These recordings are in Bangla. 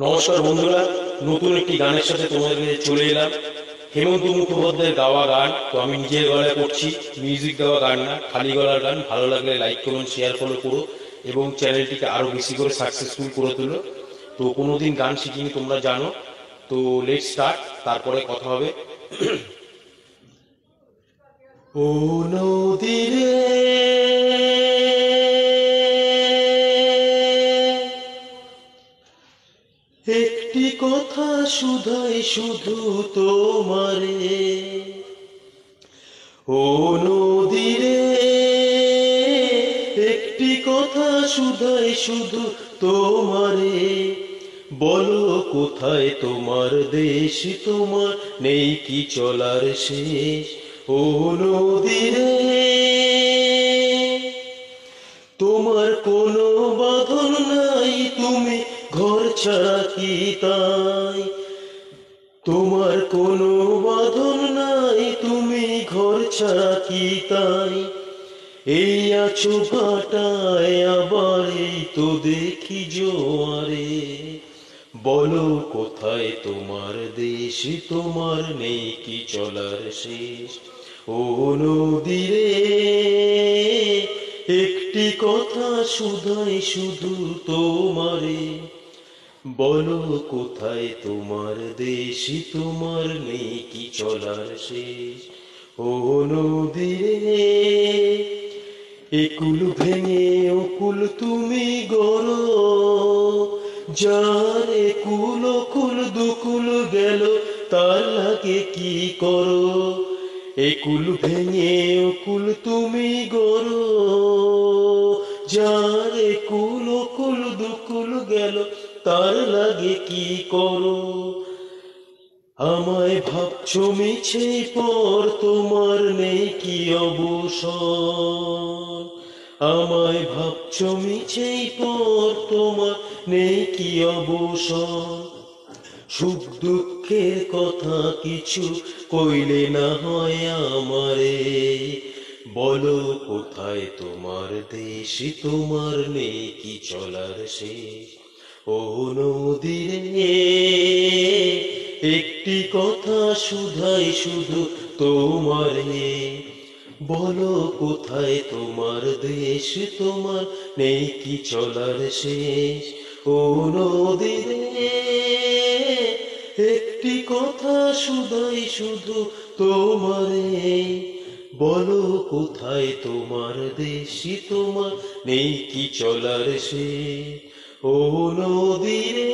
নমস্কার বন্ধুরা, নতুন একটি গানের সাথে তোমাদের কাছে চলে এলাম। হেমন্ত মুখোপাধ্যায়ের গাওয়া গান। তো আমি নিজের গলায় করছি, মিউজিক দেওয়া গান না, খালি গলার গান। ভালো লাগলে লাইক করুন, শেয়ার ফলো করো এবং চ্যানেলটিকে আরো বেশি করে সাকসেসফুল করে তোলো। তো কোনোদিন গান শিখিনি, তোমরা জানো। তো লেট স্টার্ট, তারপরে কথা হবে। ও নদী রে, একটি কথা শুধাই শুধু তোমারে। ও নদী রে, একটি কথা শুধাই শুধু তোমারে। বলো কোথায় তোমার দেশ, তোমার নেই কি চলার শেষ। ও নদী রে, তোমার কোনো বাঁধন নাই, তুমি ঘর ছাড়া কি তাই। তোমার কোনো বাঁধন নাই, তুমি ঘর ছাড়া কি তাই। এই আছো ভাটায়, আবার এই তো দেখি জোয়ারে। বলো কোথায় তোমার দেশ, তোমার নেই কি চলার শেষ। ও নদী রে, একটি কথা শুধাই শুধু তোমারে। বলো কোথায় তোমার দেশ, তোমার নেই কি চলার শেষ। ও নদী রে, একুল ভেঙে অকুল তুমি গড়ো। যার একুল অকুল দুকুল গেল, তার লাগে কি করো। একুল ভেঙে অকুল তুমি গড়ো। যার একুল অকুল দুকুল গেল, তার লাগে কি করো। আমায় ভাবছো মিছে পর, তোমার নেই কি অবসর। আমায় ভাবছো মিছে পর, তোমার নেই কি অবসর। সুখ দুঃখের কথা কিছু কইলে না হয় আমারে। বলো কোথায় তোমার দেশ, তোমার নেই কি চলার শেষ। ও নদী রে, একটি কথা শুধাই শুধু তোমারে। বলো কোথায় তোমার দেশ, তোমার নেই কি চলার শেষ। ও নদী রে, একটি কথা শুধাই শুধু তোমারে। বলো কোথায় তোমার দেশ, তোমার নেই কি চলার শেষ। ও নদী রে।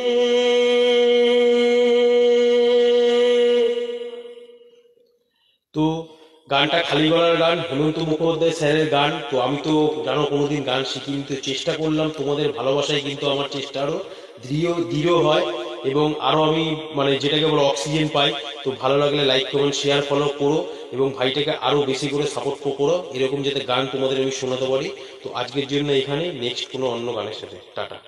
তো গানটা খালি গলার গান, হেমন্ত মুখোপাধ্যায় স্যারের গান। তো আমি তো জানো কোনোদিন গান শিখিনি, তো চেষ্টা করলাম। তোমাদের ভালোবাসায় কিন্তু আমার চেষ্টা আরো দৃঢ় দৃঢ় হয় এবং আরো আমি মানে যেটাকে বলে অক্সিজেন পাই। তো ভালো লাগলে লাইক কমেন্ট শেয়ার ফলো করো এবং ভাইটাকে আরো বেশি করে সাপোর্ট করো, এরকম যাতে গান তোমাদের আমি শোনাতে পারি। তো আজকের জন্য এখানে, নেক্সট কোনো অন্য গানের সাথে টাটা।